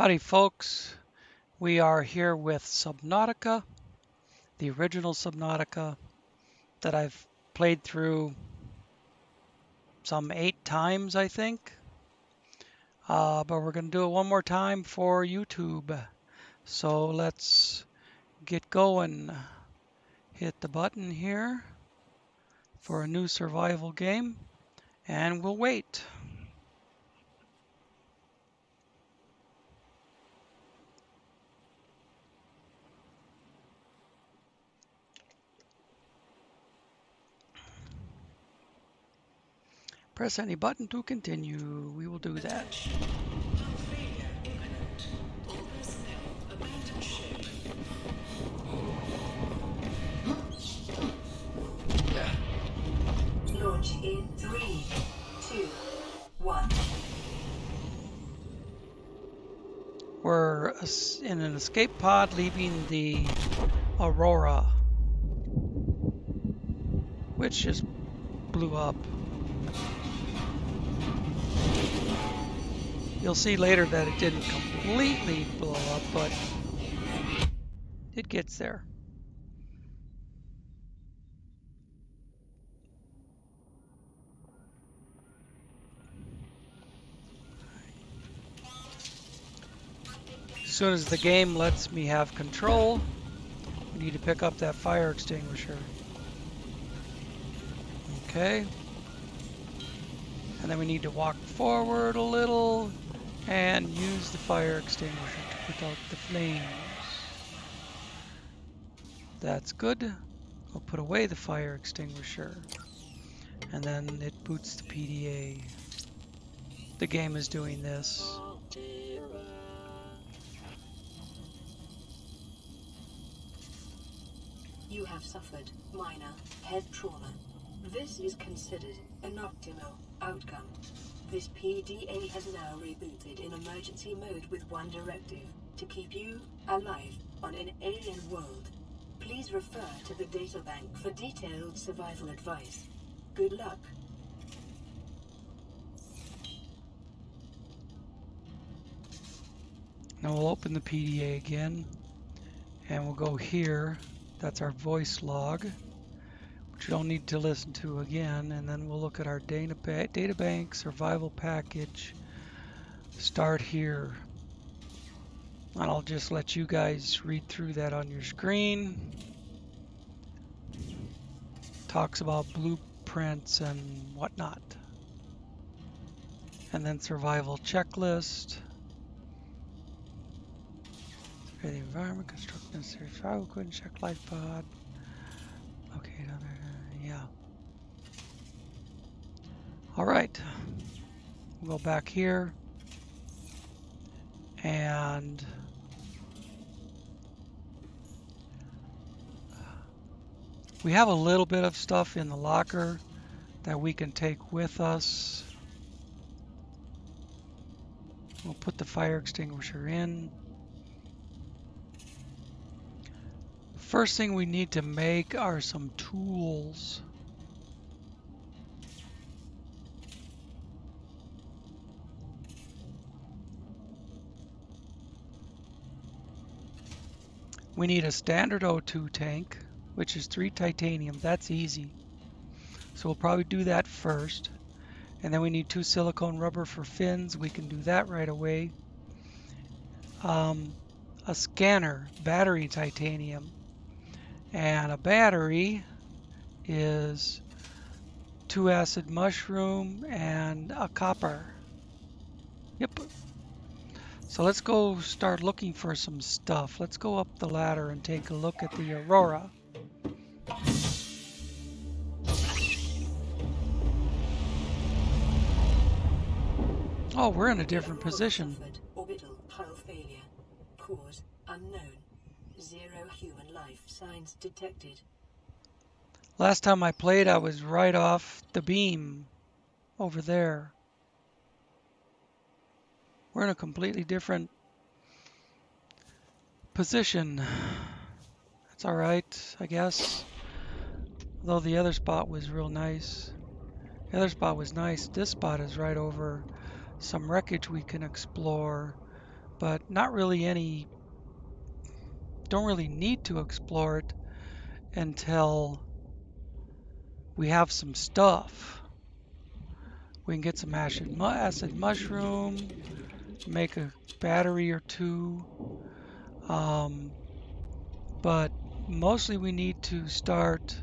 Howdy folks, we are here with Subnautica, the original Subnautica that I've played through some 8 times I think, but we're going to do it one more time for YouTube. So let's get going. Hit the button here for a new survival game and we'll wait. Press any button to continue. We will do that. Launch in 3, 2, 1. We're in an escape pod leaving the Aurora, which just blew up. You'll see later that it didn't completely blow up, but it gets there. As soon as the game lets me have control, we need to pick up that fire extinguisher. Okay. And then we need to walk forward a little and use the fire extinguisher to put out the flames. That's good. We'll put away the fire extinguisher. And then it boots the PDA. The game is doing this. You have suffered minor head trauma. This is considered an optimal outcome. This PDA has now rebooted in emergency mode with one directive: to keep you alive on an alien world. Please refer to the databank for detailed survival advice. Good luck. Now we'll open the PDA again and we'll go here. That's our voice log, which you don't need to listen to again. And then we'll look at our databank survival package. Start here. And I'll just let you guys read through that on your screen. Talks about blueprints and whatnot. And then survival checklist. The environment, construct necessary survival equipment, check life pod. Okay, yeah. All right. We'll go back here. And we have a little bit of stuff in the locker that we can take with us. We'll put the fire extinguisher in. First thing we need to make are some tools. We need a standard O2 tank, which is 3 titanium. That's easy. So we'll probably do that first. And then we need 2 silicone rubber for fins. We can do that right away. A scanner, battery titanium. And a battery is 2 acid mushroom and a copper. Yep. So let's go start looking for some stuff. Let's go up the ladder and take a look at the Aurora. Oh, we're in a different position. Orbital hull failure. Cause unknown. 0 human life signs detected. Last time I played, I was right off the beam over there. We're in a completely different position. That's all right, I guess. Although the other spot was real nice. The other spot was nice. This spot is right over some wreckage we can explore. but not really any, don't really need to explore it until we have some stuff. We can get some acid mushroom, make a battery or two, but mostly we need to start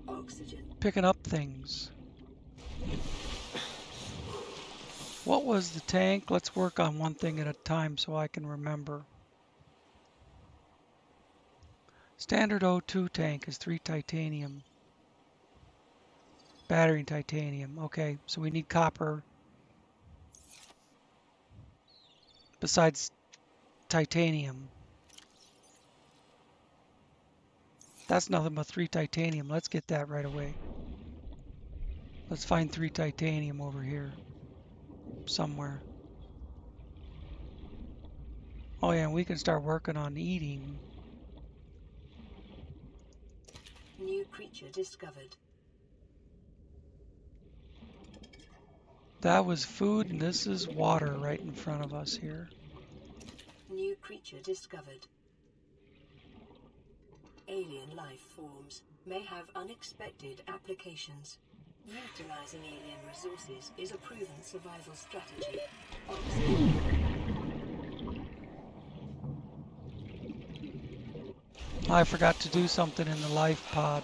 Oxygen. picking up things. What was the tank? Let's work on one thing at a time so I can remember. Standard O2 tank is 3 titanium. Battery titanium. Okay, so we need copper. Besides titanium. That's nothing but 3 titanium. Let's get that right away. Let's find 3 titanium over here. Somewhere. Oh yeah, and we can start working on eating. New creature discovered. That was food, and this is water right in front of us here. New creature discovered. Alien life forms may have unexpected applications. Utilizing alien resources is a proven survival strategy. I forgot to do something in the life pod.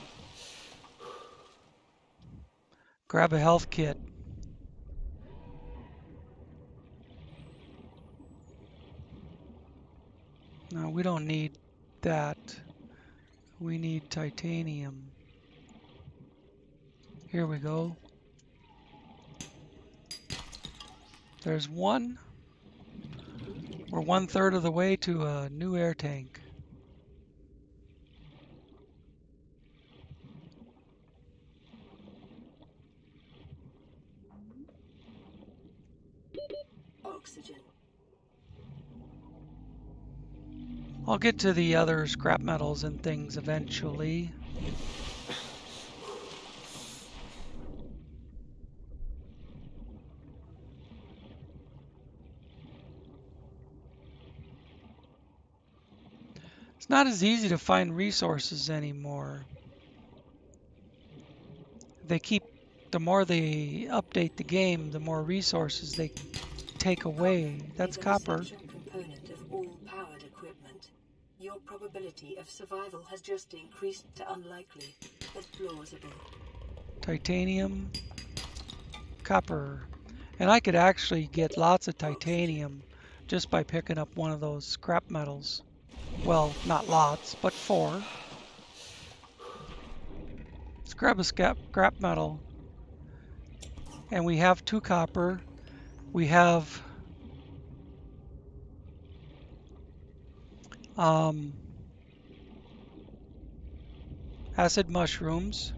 Grab a health kit. No, we don't need that. We need titanium. Here we go. There's one. We're 1/3 of the way to a new air tank. Oxygen. I'll get to the other scrap metals and things eventually. It's not as easy to find resources anymore. The more they update the game, the more resources they take away. That's copper. Component of all powered equipment. Your probability of survival has just increased to unlikely, but plausible. Titanium, copper. And I could actually get lots of titanium just by picking up one of those scrap metals. Well, not lots, but 4. Let's grab a scrap metal. And we have 2 copper. We have acid mushrooms.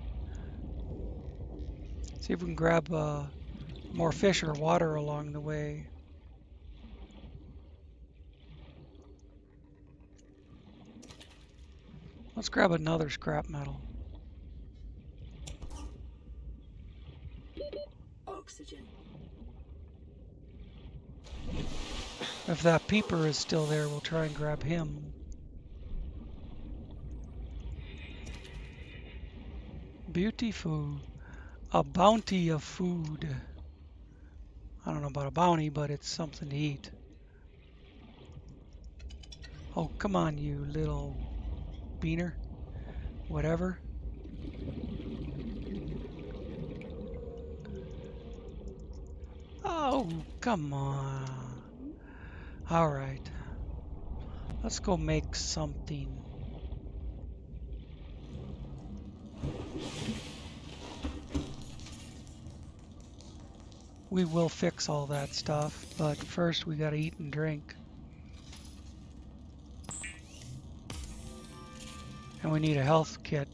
See if we can grab more fish or water along the way. Let's grab another scrap metal. Oxygen. If that peeper is still there, we'll try and grab him. Beautiful. A bounty of food. I don't know about a bounty, but it's something to eat. Oh, come on, you little beaner. Whatever. Oh, come on. All right. Let's go make something. We will fix all that stuff, but first we gotta eat and drink. And we need a health kit.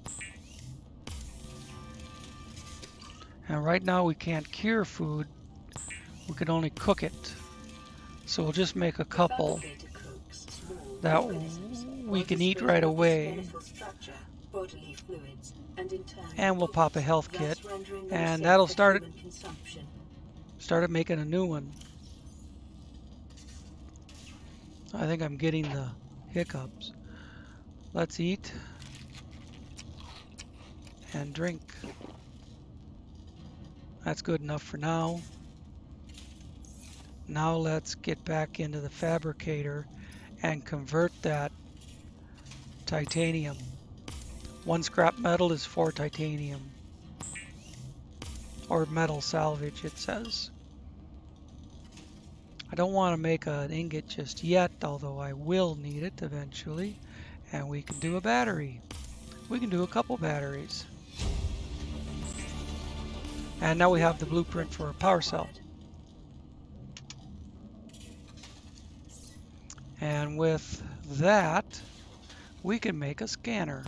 And right now we can't cure food. We can only cook it. So we'll just make a couple that we can eat right away. And we'll pop a health kit. And that'll start it. started making a new one. I think I'm getting the hiccups. Let's eat and drink. That's good enough for now. Now let's get back into the fabricator and convert that titanium. 1 scrap metal is 4 titanium. Or metal salvage, it says. I don't want to make an ingot just yet, although I will need it eventually. And we can do a battery. We can do a couple batteries. And now we have the blueprint for a power cell. And with that, we can make a scanner.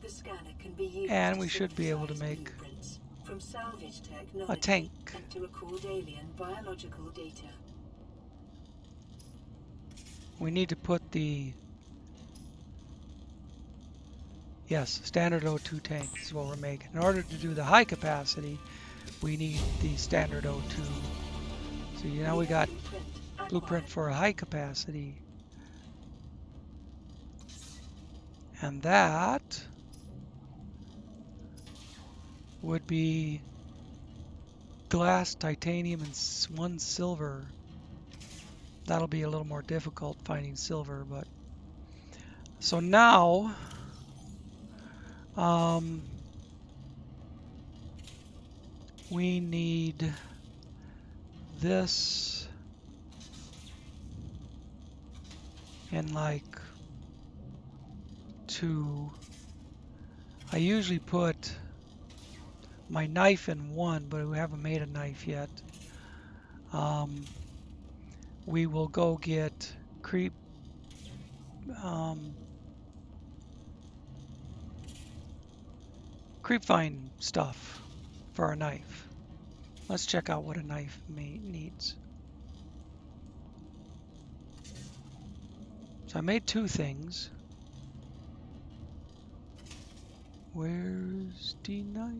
The scanner can be used And to we should be able to synthesize make blueprints from salvage a technology tank. and to record alien biological data. We need to put the, yes, standard O2 tank is what we're making. In order to do the high capacity, we need the standard O2. So now we got blueprint for a high capacity. And that would be glass, titanium, and 1 silver. That'll be a little more difficult finding silver, but so now we need this in like 2. I usually put my knife in 1, but we haven't made a knife yet. We will go get creep vine stuff for a knife. Let's check out what a knife needs. So I made 2 things. Where's the knife?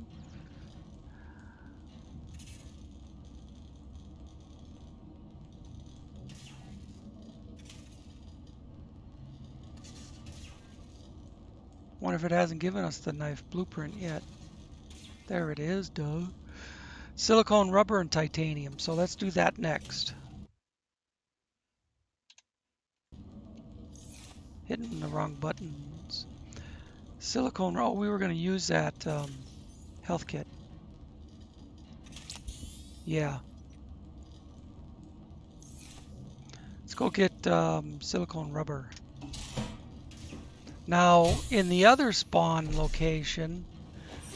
Wonder if it hasn't given us the knife blueprint yet. There it is, duh. Silicone, rubber, and titanium. So let's do that next. Hitting the wrong buttons. Silicone, oh, we were going to use that health kit. Yeah. Let's go get silicone rubber. Now, in the other spawn location,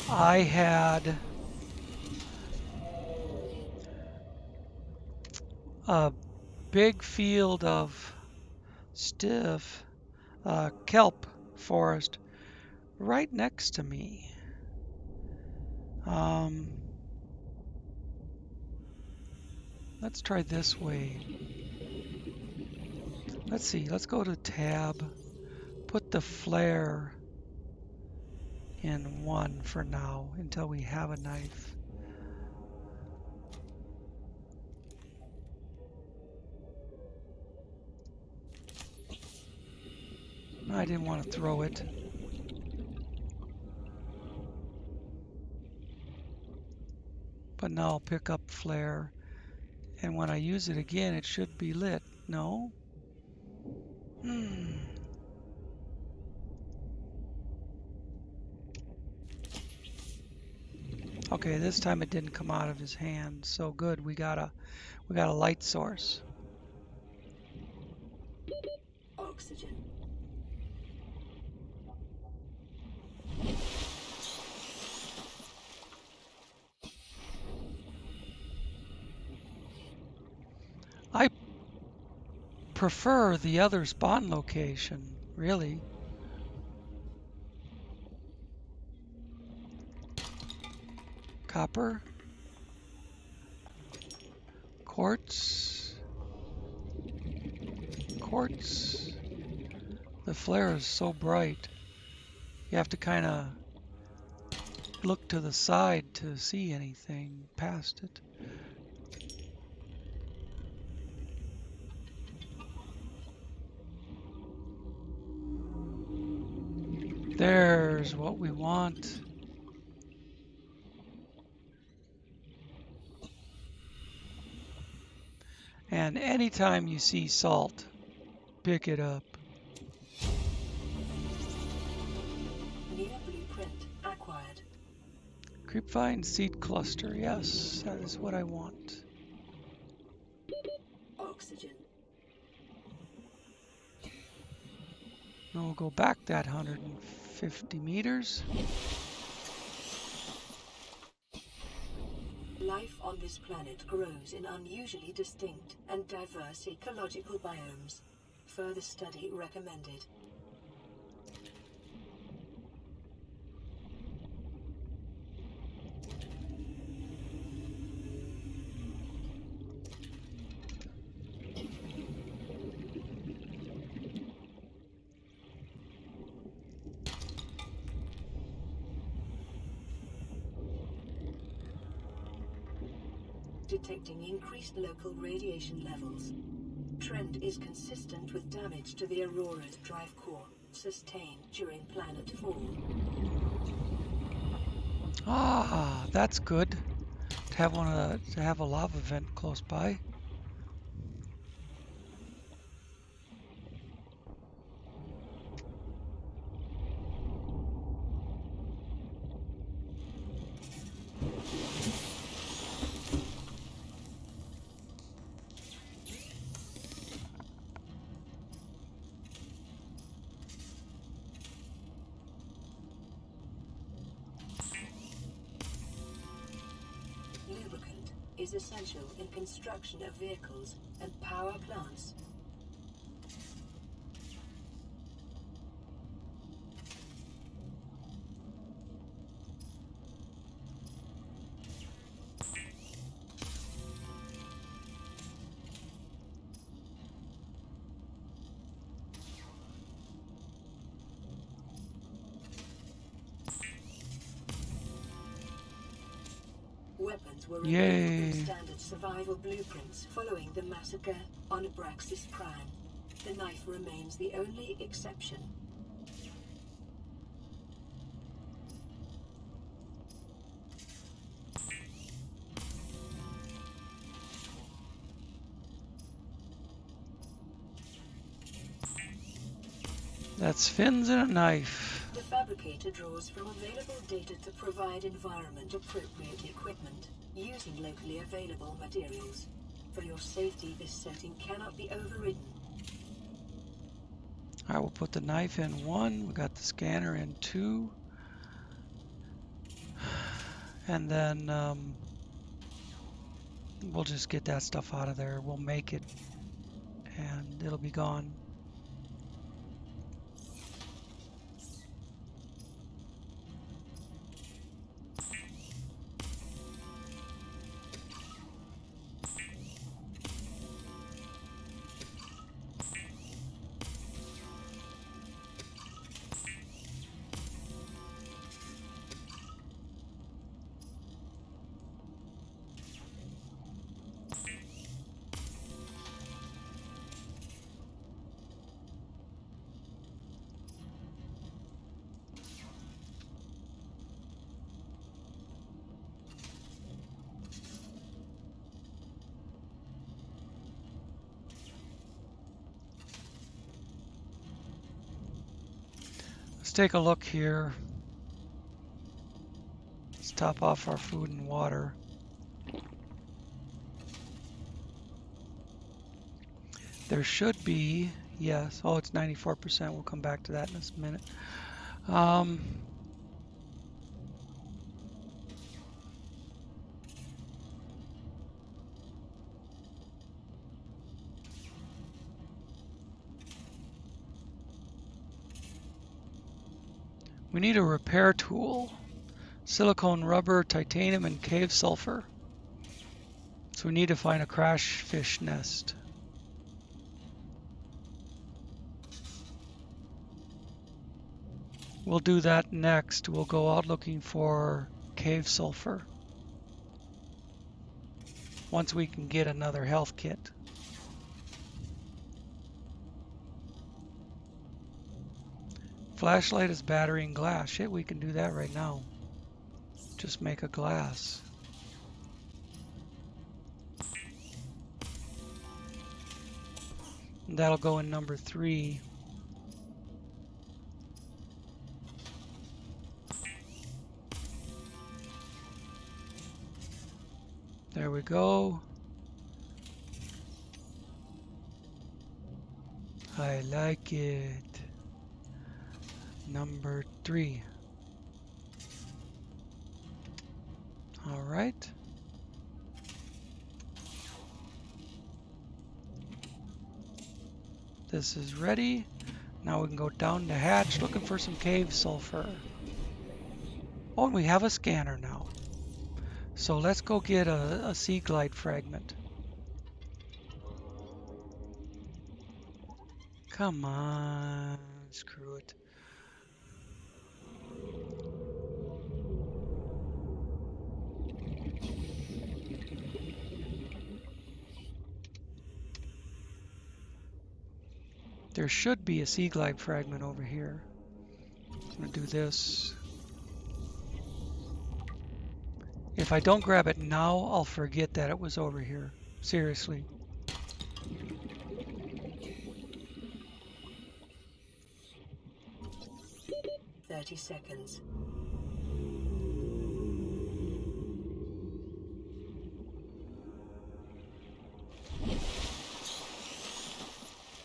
I had a big field of stiff kelp forest right next to me. Let's try this way. Let's see, let's go to tab, put the flare in 1 for now until we have a knife. I didn't want to throw it. But now I'll pick up flare, and when I use it again, it should be lit. No? Okay, this time it didn't come out of his hand. So good, we got a light source. Oxygen. I prefer the other spawn location, really. Copper. Quartz. Quartz. The flare is so bright. You have to kind of look to the side to see anything past it. There's what we want. And anytime you see salt, pick it up. New blueprint acquired. Creepvine seed cluster. Yes, that is what I want. Oxygen. And we'll go back that 150 meters. Life on this planet grows in unusually distinct and diverse ecological biomes. Further study recommended. Detecting increased local radiation levels. Trend is consistent with damage to the Aurora's drive core, sustained during planet fall. Ah, that's good. To have to have a lava vent close by. Lubricant is essential in construction of vehicles and power plants. Weapons were removed from standard survival blueprints following the massacre on Abraxas Prime. The knife remains the only exception. That's fins and a knife. The fabricator draws from available data to provide environment-appropriate equipment, using locally available materials. For your safety, this setting cannot be overridden. I will put the knife in 1. We got the scanner in 2. And then we'll just get that stuff out of there. We'll make it and it'll be gone. Let's take a look here. Let's top off our food and water. There should be, yes. Oh, it's 94%. We'll come back to that in a minute. We need a repair tool. Silicone, rubber, titanium, and cave sulfur. So we need to find a crash fish nest. We'll do that next. We'll go out looking for cave sulfur once we can get another health kit. Flashlight is battery and glass. Shit, we can do that right now. Just make a glass. And that'll go in number 3. There we go. I like it. Number 3. All right. This is ready. Now we can go down the hatch looking for some cave sulfur. Oh, and we have a scanner now. So let's go get a sea glide fragment. Come on, screw it. There should be a sea glide fragment over here. I'm gonna do this. If I don't grab it now, I'll forget that it was over here. Seriously. Seconds.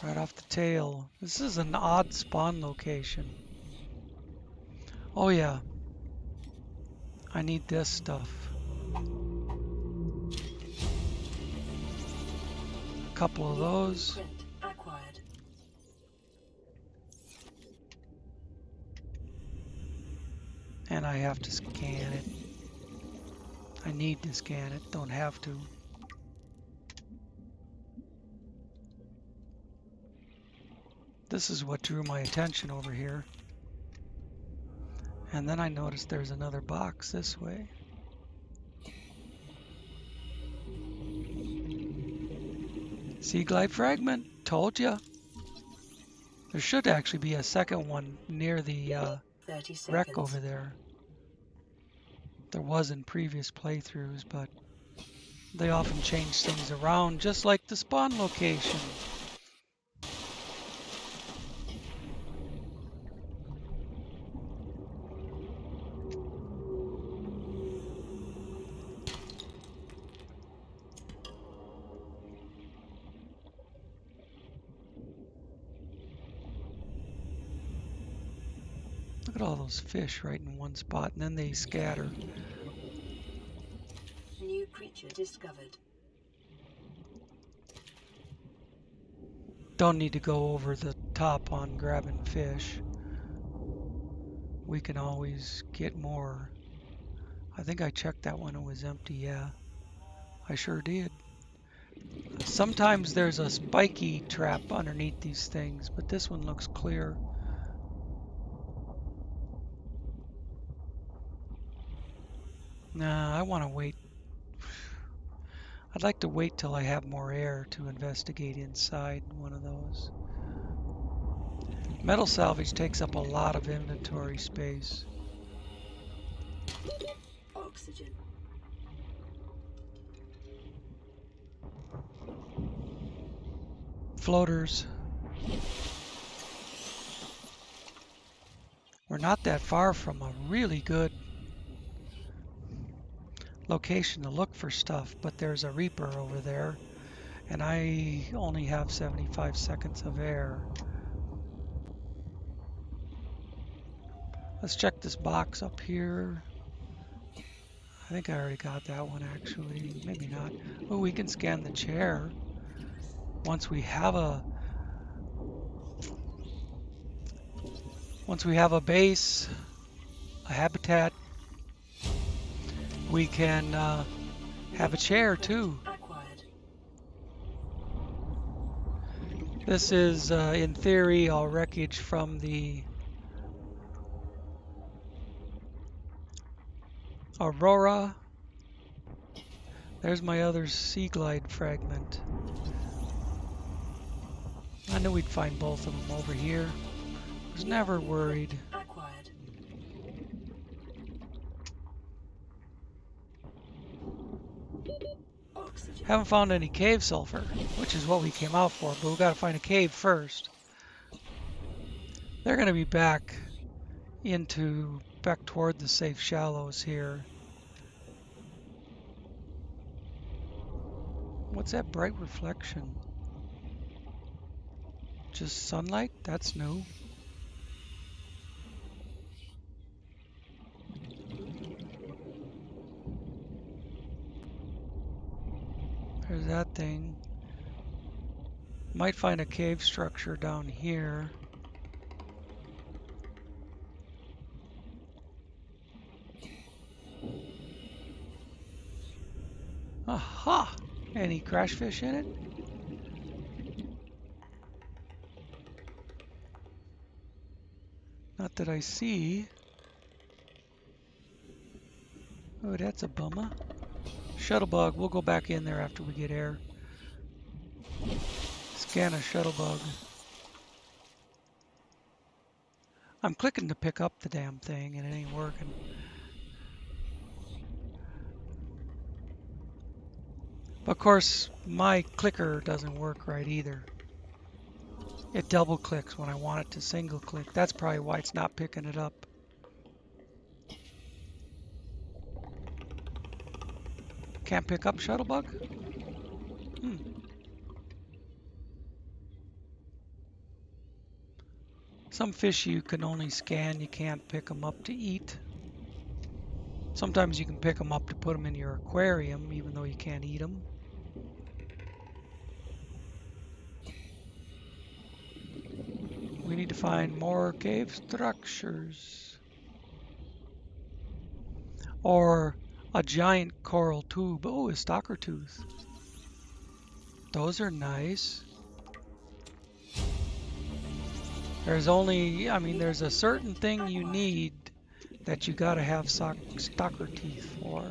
Right off the tail. This is an odd spawn location. Oh yeah. I need this stuff. A couple of those. Acquired. And I have to scan it. I need to scan it, don't have to. This is what drew my attention over here. And then I noticed there's another box this way. Sea glide fragment, told ya. There should actually be a second one near the wreck over there. There was in previous playthroughs, but they often change things around, just like the spawn location. Look at all those fish right in one spot, and then they scatter. New creature discovered. Don't need to go over the top on grabbing fish. We can always get more. I think I checked that one, it was empty, yeah. I sure did. Sometimes there's a spiky trap underneath these things, but this one looks clear. Nah, I want to wait. I'd like to wait till I have more air to investigate inside one of those. Metal salvage takes up a lot of inventory space. Oxygen. Floaters. We're not that far from a really good location to look for stuff, but there's a Reaper over there, and I only have 75 seconds of air. Let's check this box up here. I think I already got that one actually, maybe not. Oh, we can scan the chair. Once we have a base, a habitat, we can have a chair too. This is, in theory, all wreckage from the Aurora. There's my other Sea Glide fragment. I knew we'd find both of them over here. Was never worried. Acquired. Oxygen. Haven't found any cave sulfur, which is what we came out for, but we gotta find a cave first. They're gonna be back toward the safe shallows here. What's that bright reflection? Just sunlight? That's new. There's that thing. Might find a cave structure down here. Aha! Any crash fish in it? Not that I see. Oh, that's a bummer. Shuttlebug. We'll go back in there after we get air. Scan a shuttlebug. I'm clicking to pick up the damn thing and it ain't working. Of course, my clicker doesn't work right either. It double clicks when I want it to single click. That's probably why it's not picking it up. Can't pick up shuttlebug? Some fish you can only scan, you can't pick them up to eat. Sometimes you can pick them up to put them in your aquarium, even though you can't eat them. We need to find more cave structures. Or a giant coral tube. Oh, a stalker tooth. Those are nice. There's there's a certain thing you need that you gotta have stalker teeth for.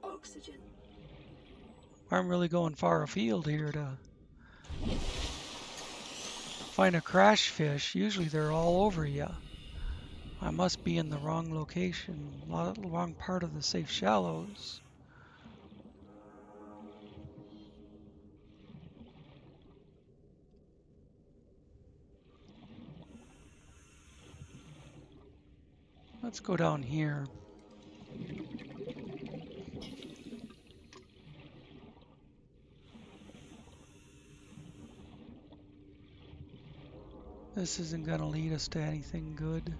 Oxygen. I'm really going far afield here to find a crash fish. Usually they're all over you. I must be in the wrong location, wrong part of the safe shallows. Let's go down here. This isn't going to lead us to anything good.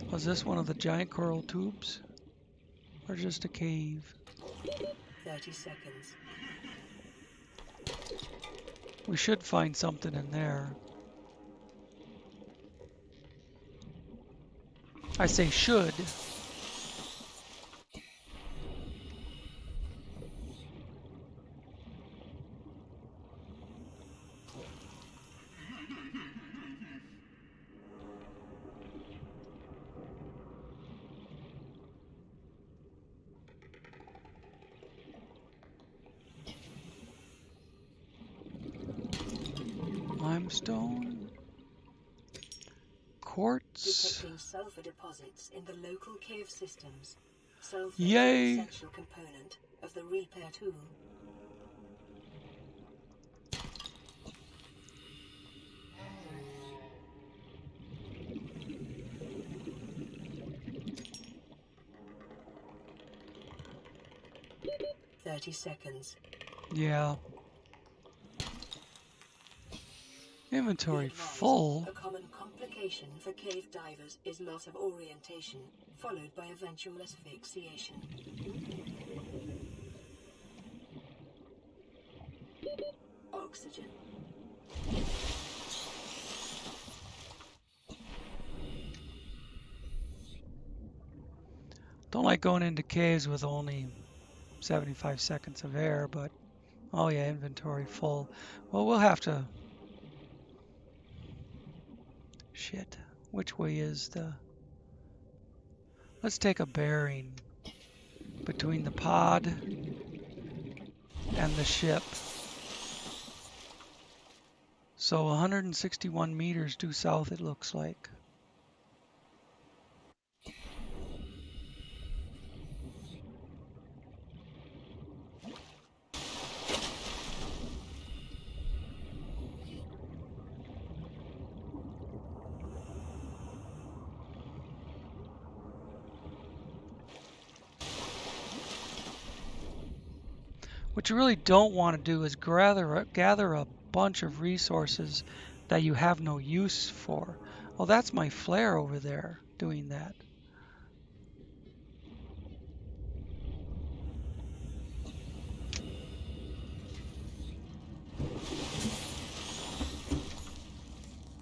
Was this one of the giant coral tubes? Or just a cave? 30 seconds. We should find something in there. I say should. Limestone. Quartz. Detecting sulfur deposits in the local cave systems. Sulfur Yay! is an essential component of the repair tool. "30 seconds. Yeah. Inventory Be advised, full. A common complication for cave divers is loss of orientation, followed by eventual asphyxiation. Oxygen. Don't like going into caves with only 75 seconds of air, but Oh yeah, inventory full. Well, we'll have to... Shit. Which way is the... Let's take a bearing between the pod and the ship. So 161 meters due south, it looks like. What you really don't want to do is gather a bunch of resources that you have no use for. Oh, that's my flare over there doing that.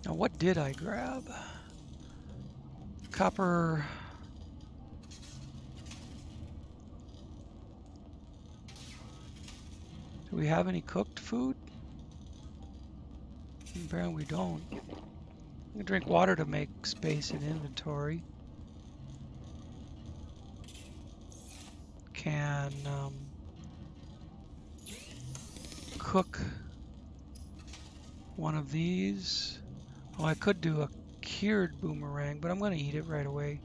Now, what did I grab? Copper. Do we have any cooked food? Apparently we don't. I can drink water to make space in inventory. Can cook one of these. Oh, I could do a cured boomerang, but I'm going to eat it right away.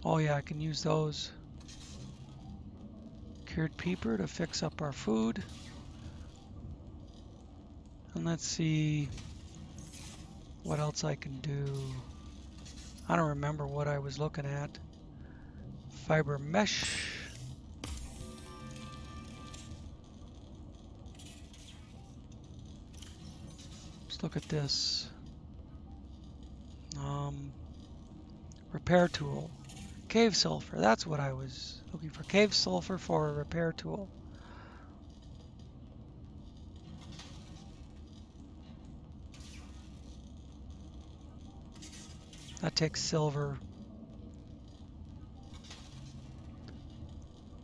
Oh yeah, I can use those. Cured peeper to fix up our food. And let's see what else I can do. I don't remember what I was looking at. Fiber mesh. Let's look at this. Repair tool. Cave sulfur. That's what I was looking for. Cave sulfur for a repair tool. That takes silver.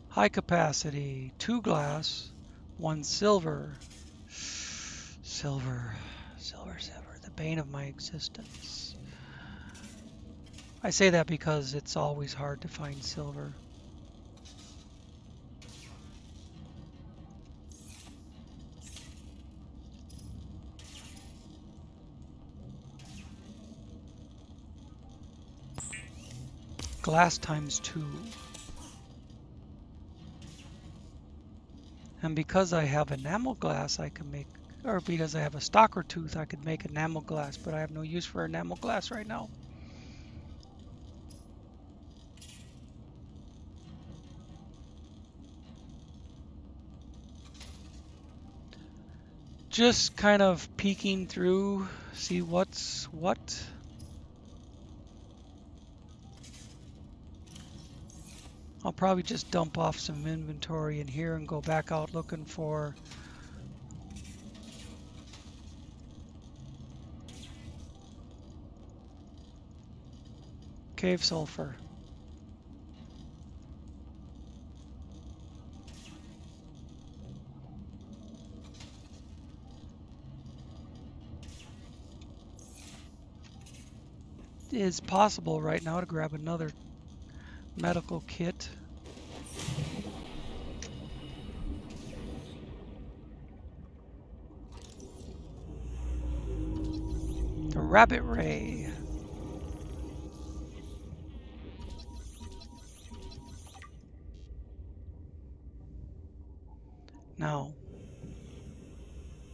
High capacity. 2 glass. 1 silver. Silver. Silver. The bane of my existence. I say that because it's always hard to find silver. Glass times 2. And because I have enamel glass, I can make, or because I have a stalker tooth, I could make enamel glass, but I have no use for enamel glass right now. Just kind of peeking through, see what's what. I'll probably just dump off some inventory in here and go back out looking for cave sulfur. It is possible right now to grab another medical kit. The rabbit ray. Now,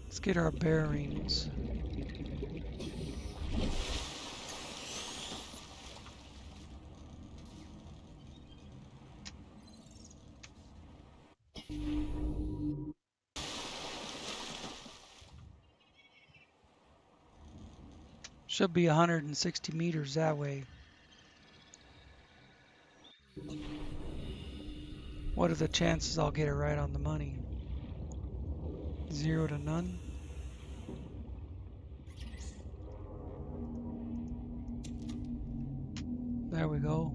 let's get our bearings. Should be 160 meters that way. What are the chances I'll get it right on the money? 0 to none. There we go.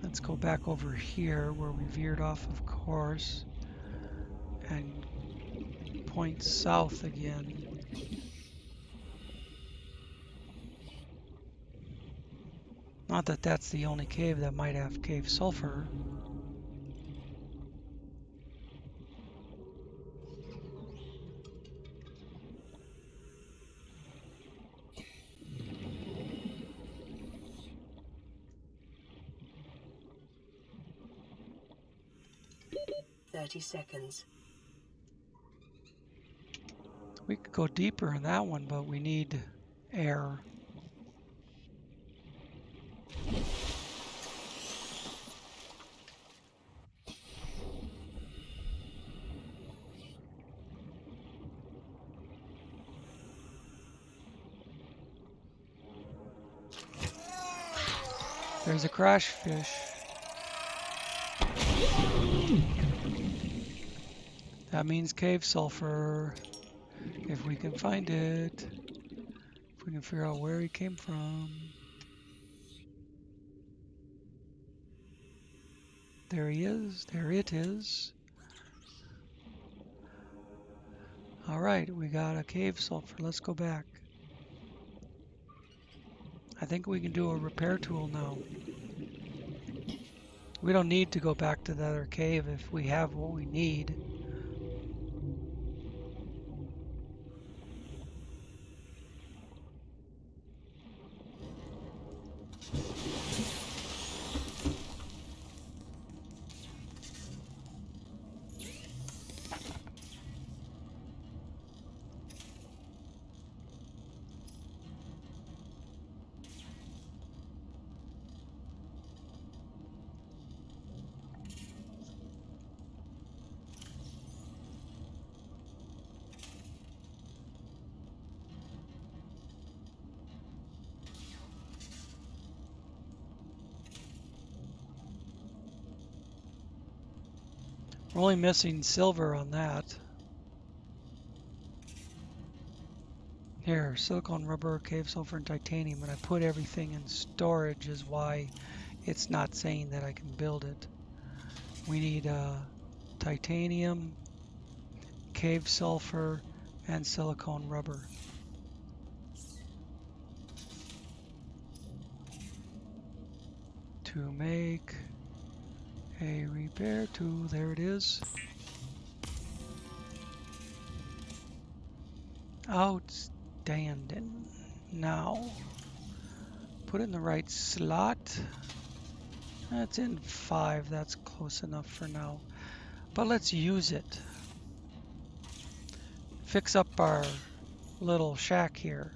Let's go back over here where we veered off of course and point south again. Not that that's the only cave that might have cave sulfur. Seconds. We could go deeper in that one, but we need air. There's a crash fish. That means cave sulfur, if we can find it. If we can figure out where he came from. There he is. There it is. All right, we got a cave sulfur. Let's go back. I think we can do a repair tool now. We don't need to go back to the other cave if we have what we need. We're only missing silver on that. Here, silicone, rubber, cave sulfur, and titanium, and I put everything in storage is why it's not saying that I can build it. We need titanium, cave sulfur, and silicone rubber. To make a repair tool, there it is. Outstanding. Now, put it in the right slot. That's in 5, that's close enough for now. But let's use it. Fix up our little shack here.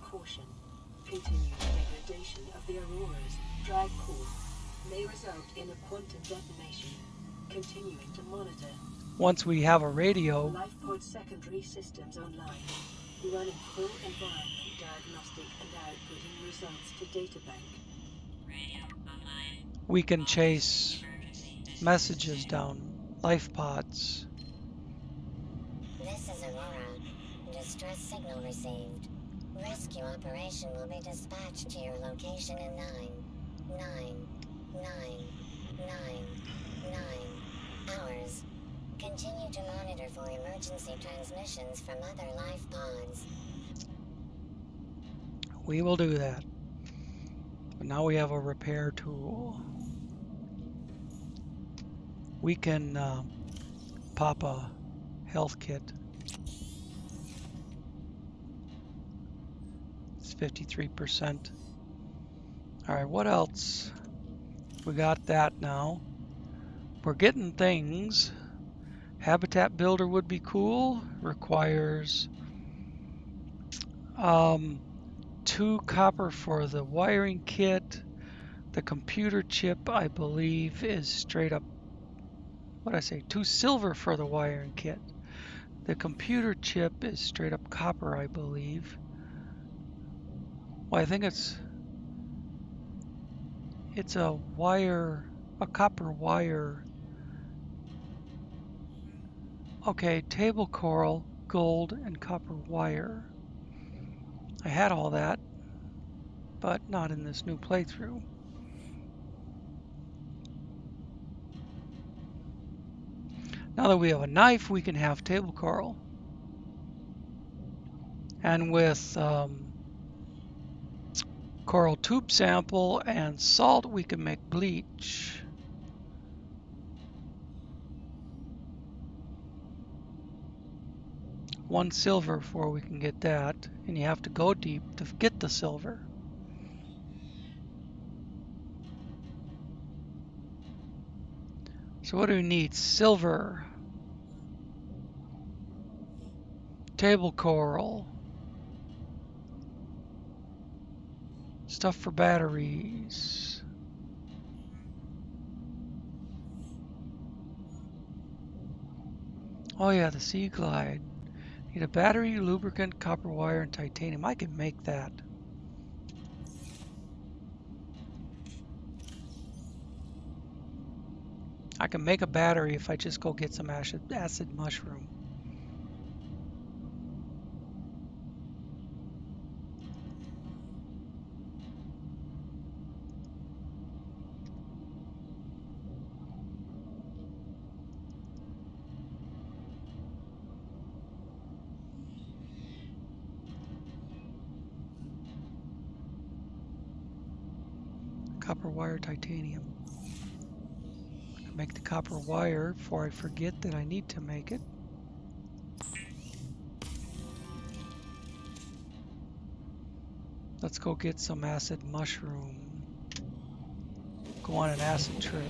Caution. Continued degradation of the Aurora's drive core may result in a quantum detonation. Continuing to monitor. Once we have a radio, Lifepod secondary systems online. Running full environment diagnostic and outputting results to databank. Radio online. we can chase messages down life pods. This is Aurora. Distress signal received. Rescue operation will be dispatched to your location in 9, 9, 9, 9, 9 hours. Continue to monitor for emergency transmissions from other life pods. We will do that. But now we have a repair tool. We can pop a health kit. It's 53%. All right, what else? We got that now. We're getting things. Habitat builder would be cool. Requires 2 copper for the wiring kit. The computer chip, I believe, is straight up, what did I say? 2 silver for the wiring kit. The computer chip is straight up copper, I believe. Well, I think it's a wire, a copper wire. Okay, table coral, gold, and copper wire. I had all that, but not in this new playthrough. Now that we have a knife, we can have table coral. And with coral tube sample and salt, we can make bleach. One silver before we can get that, and you have to go deep to get the silver. So what do we need? Silver, table coral, stuff for batteries. Oh yeah, the Sea Glide. Need a battery, lubricant, copper wire, and titanium. I can make that. I can make a battery if I just go get some acid mushroom. Copper wire, titanium. Make the copper wire before I forget that I need to make it. Let's go get some acid mushroom. Go on an acid trip.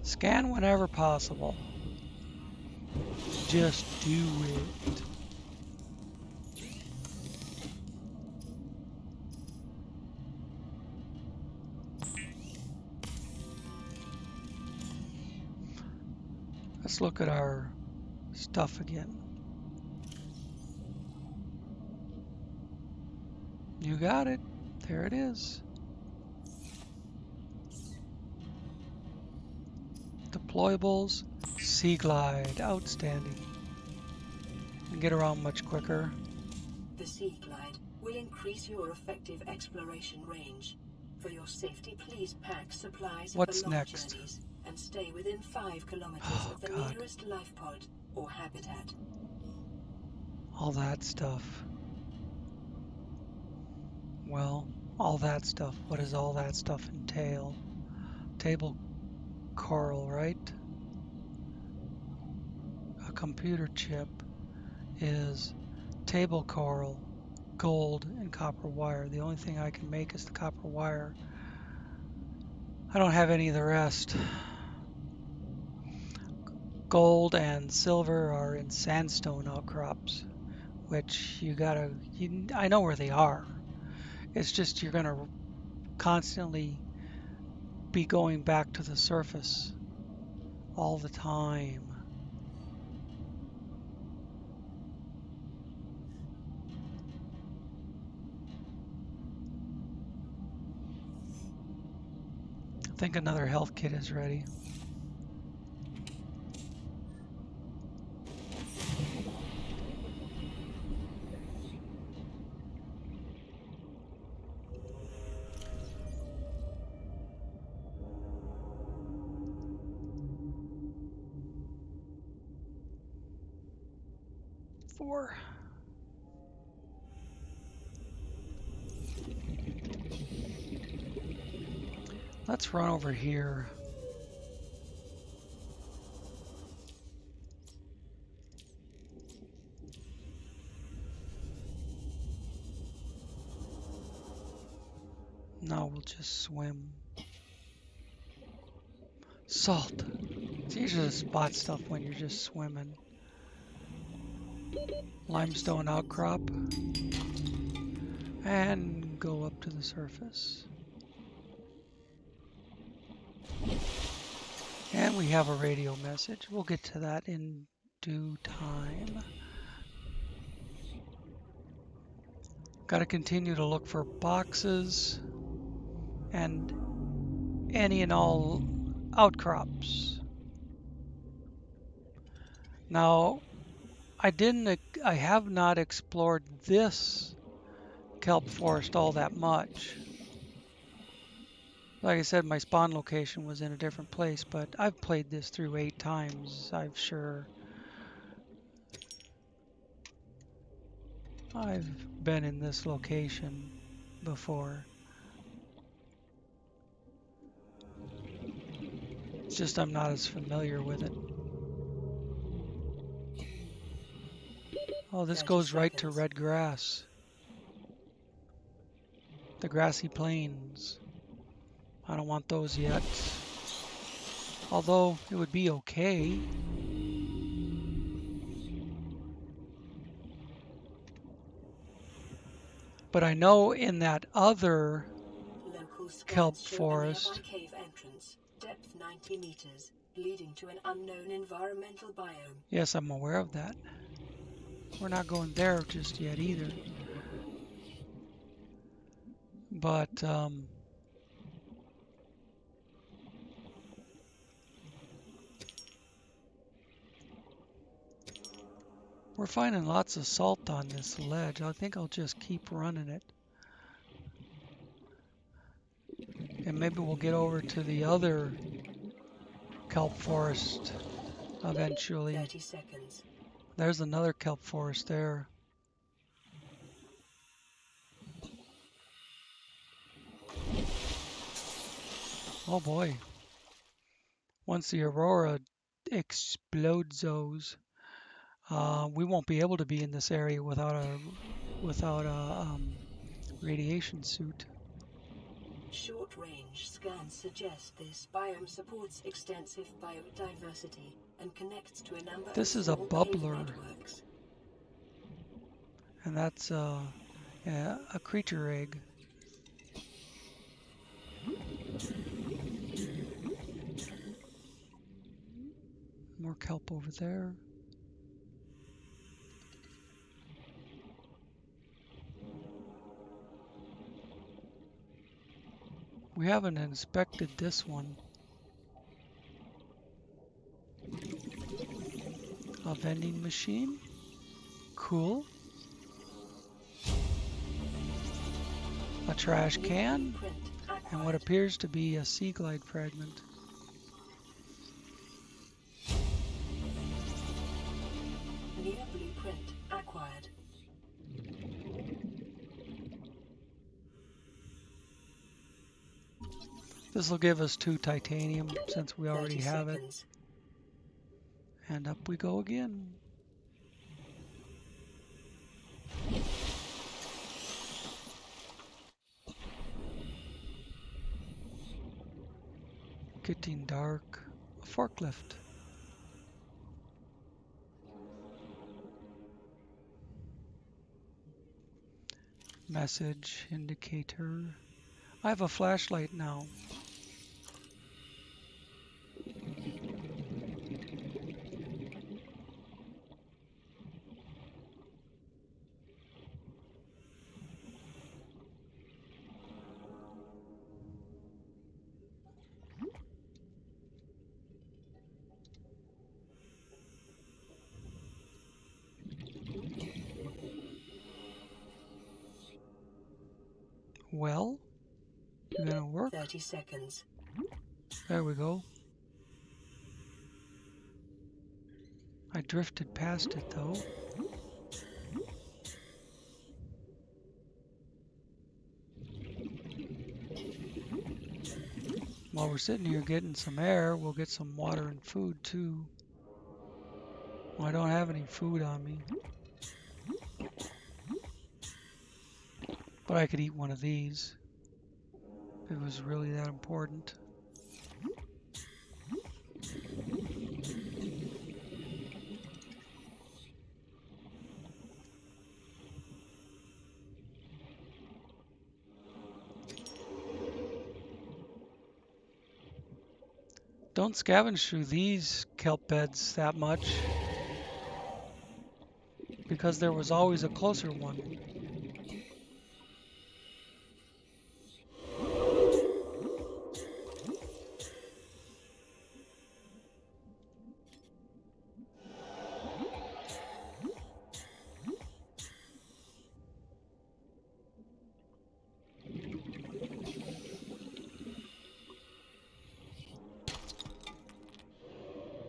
Scan whenever possible. Just do it. Let's look at our stuff again. You got it. There it is. Deployables, Sea Glide, outstanding. And get around much quicker. The Sea Glide will increase your effective exploration range. For your safety, please pack supplies What's for long next? journeys and stay within 5 kilometers Oh, of the God. nearest life pod or habitat. All that stuff. Well, all that stuff. What does all that stuff entail? Table coral, right? A computer chip is table coral, gold, and copper wire. The only thing I can make is the copper wire. I don't have any of the rest. Gold and silver are in sandstone outcrops, which I know where they are. It's just you're gonna constantly be going back to the surface all the time. I think another health kit is ready. Four. Let's run over here. No, we'll just swim. Salt. It's easier to spot stuff when you're just swimming. limestone outcrop and go up to the surface. And we have a radio message. We'll get to that in due time. Got to continue to look for boxes and any and all outcrops. Now, I have not explored this kelp forest all that much. Like I said, my spawn location was in a different place, but I've played this through 8 times. I'm sure I've been in this location before. It's just I'm not as familiar with it. Oh, this goes right to red grass. The grassy plains. I don't want those yet. Although it would be okay. But I know in that other kelp forest, cave entrance, depth 90 meters, leading to an unknown environmental biome. Yes, I'm aware of that. We're not going there just yet either. But we're finding lots of salt on this ledge. I think I'll just keep running it. And maybe we'll get over to the other kelp forest eventually. 30 seconds. There's another kelp forest there. Oh boy. Once the aurora explodes those, we won't be able to be in this area without a radiation suit. Short-range scans suggest this biome supports extensive biodiversity and connects to a number This of is a small bubbler. cave networks. And that's a creature egg. More kelp over there. We haven't inspected this one. A vending machine. Cool. A trash can. And what appears to be a sea glide fragment. New blueprint acquired. This will give us 2 titanium since we already have it. And up we go again. Getting dark. A forklift. Message indicator. I have a flashlight now. Well, is it gonna work? 30 seconds. There we go. I drifted past it though. While we're sitting here getting some air, we'll get some water and food too. Well, I don't have any food on me. But I could eat one of these. If it was really that important. Don't scavenge through these kelp beds that much, because there was always a closer one.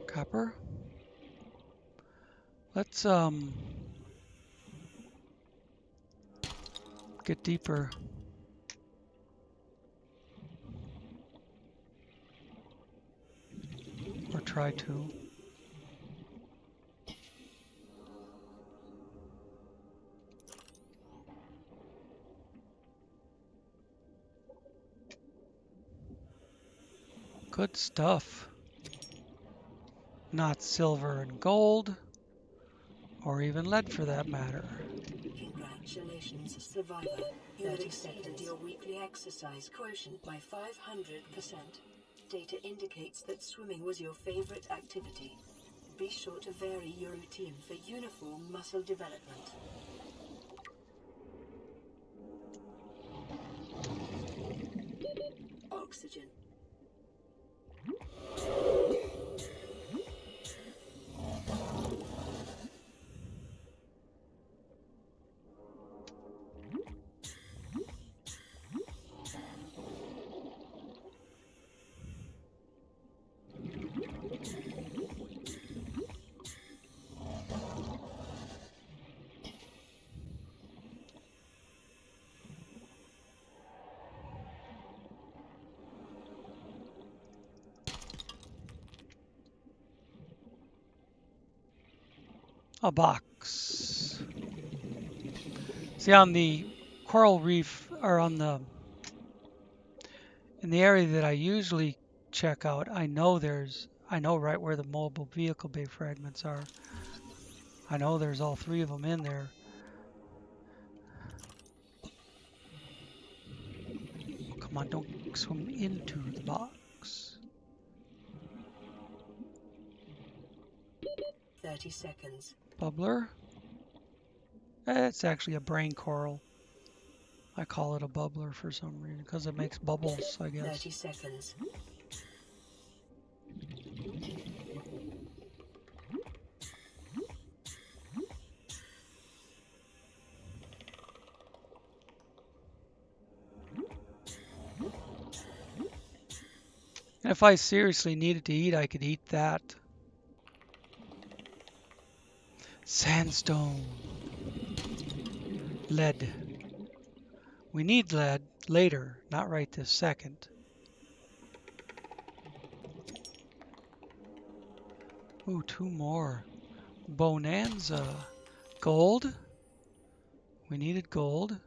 Copper. Let's get deeper. Or try to. Good stuff. Not silver and gold, or even lead for that matter. Congratulations, survivor. You have exceeded your weekly exercise quotient by 500%. Data indicates that swimming was your favorite activity. Be sure to vary your routine for uniform muscle development. Oxygen. A box. See, on the coral reef, or in the area that I usually check out, I know right where the mobile vehicle bay fragments are. I know there's all 3 of them in there. Come on, don't swim into the box. 30 seconds. Bubbler. It's actually a brain coral. I call it a bubbler for some reason, because it makes bubbles, I guess. 30 seconds. And if I seriously needed to eat, I could eat that. Sandstone. Lead. We need lead later, not right this second. Ooh, 2 more. Bonanza. Gold. We needed gold.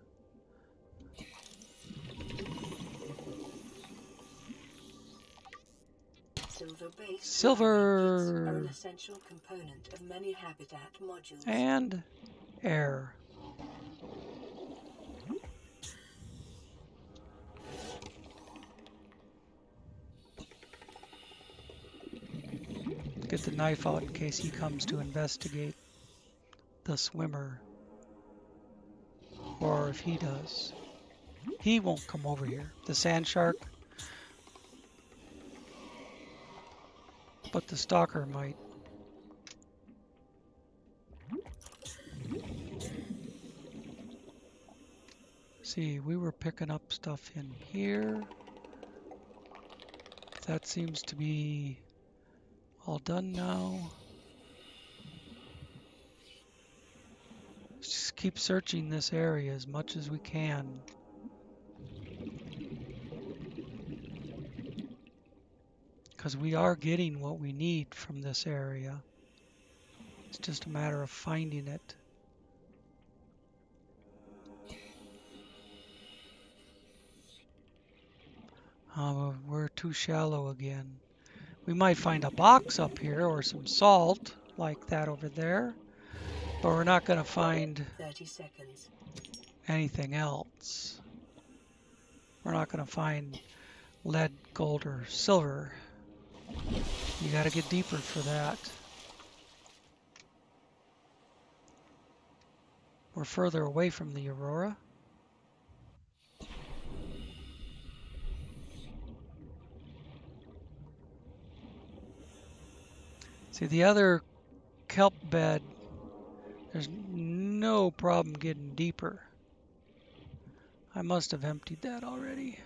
Silver-based Silver. are an essential component of many habitat modules. And air. Get the knife out in case he comes to investigate the swimmer. Or if he does. He won't come over here. The sand shark. But the stalker might. See, we were picking up stuff in here. That seems to be all done now. Just keep searching this area as much as we can. Because we are getting what we need from this area. It's just a matter of finding it. We're too shallow again. We might find a box up here or some salt like that over there. But we're not going to find 30 seconds. anything else. We're not going to find lead, gold, or silver. You got to get deeper for that. We're further away from the Aurora. See, the other kelp bed, there's no problem getting deeper. I must have emptied that already.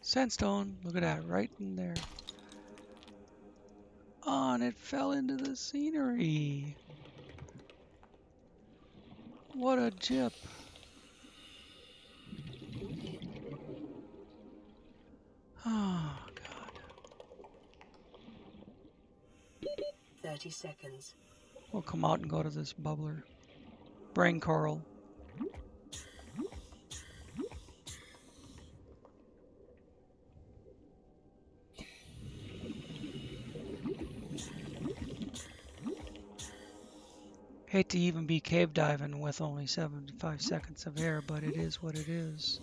Sandstone, look at that, right in there. Oh, and it fell into the scenery. What a jip. Oh, God. 30 seconds. We'll come out and go to this bubbler. Brain coral. Hate to even be cave diving with only 75 seconds of air, but it is what it is.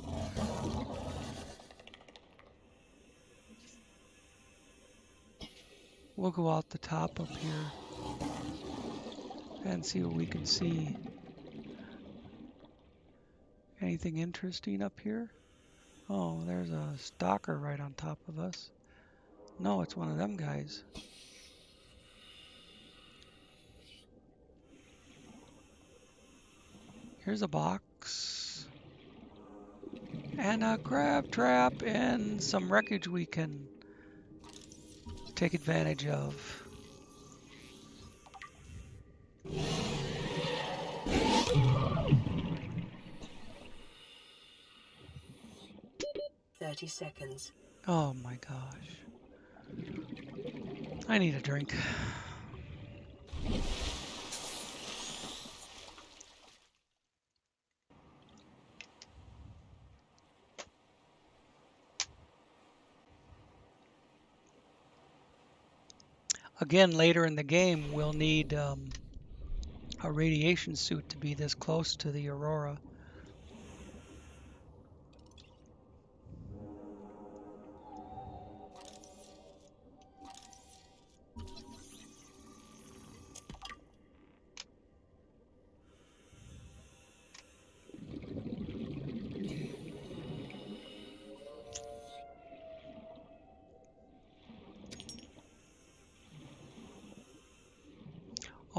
We'll go out the top up here and see what we can see. Anything interesting up here? Oh, there's a stalker right on top of us. No, it's one of them guys. Here's a box. And a crab trap and some wreckage we can take advantage of. Seconds. Oh my gosh. I need a drink. Again, later in the game, we'll need a radiation suit to be this close to the Aurora.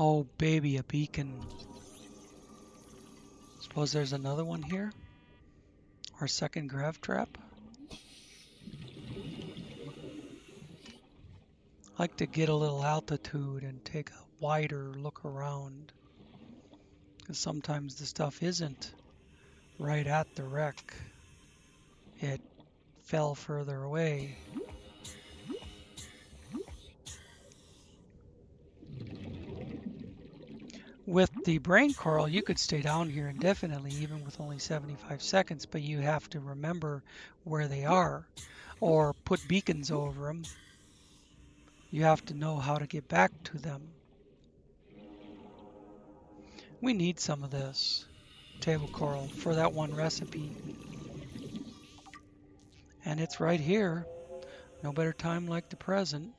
Oh, baby, a beacon. Suppose there's another one here? Our second grav trap? I like to get a little altitude and take a wider look around. Because sometimes the stuff isn't right at the wreck. It fell further away. With the brain coral, you could stay down here indefinitely, even with only 75 seconds, but you have to remember where they are, or put beacons over them. You have to know how to get back to them. We need some of this table coral for that one recipe. And it's right here. No better time like the present.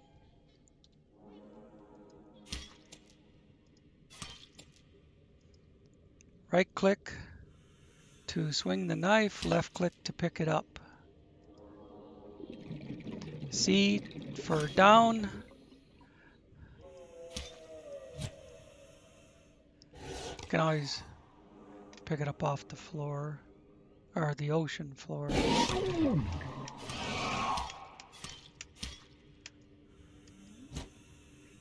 Right click to swing the knife, left click to pick it up. C for down. You can always pick it up off the floor, or the ocean floor.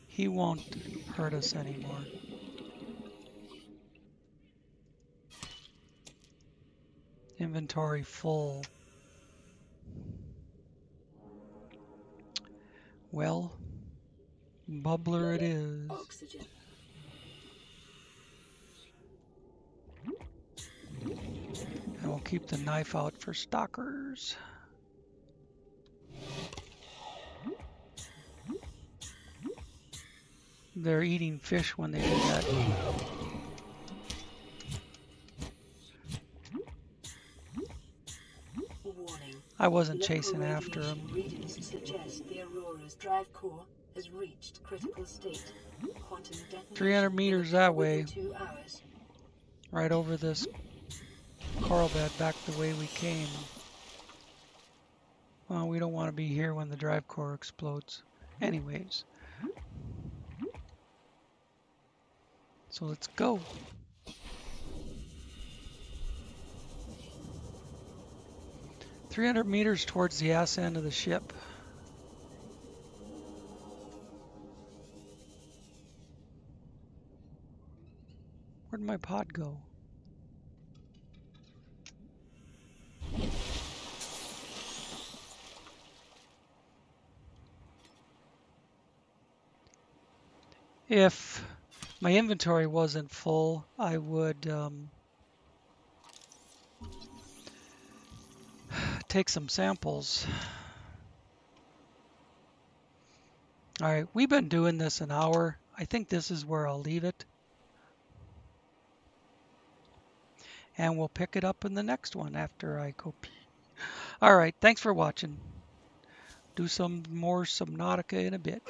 He won't hurt us anymore. Inventory full. Well, bubbler it is. Oxygen. And we'll keep the knife out for stalkers. They're eating fish when they do that. I wasn't Local chasing after radiation him. readings suggest the Aurora's drive core has reached critical state. Quantum 300 detonation meters imminent that within way, 2 hours. right over this coral bed back the way we came. Well, we don't want to be here when the drive core explodes. Anyways, so let's go. 300 meters towards the ass end of the ship. Where'd my pod go? If my inventory wasn't full, I would take some samples. All right, we've been doing this an hour. I think this is where I'll leave it. And we'll pick it up in the next one after I go pee. All right, thanks for watching. Do some more Subnautica in a bit.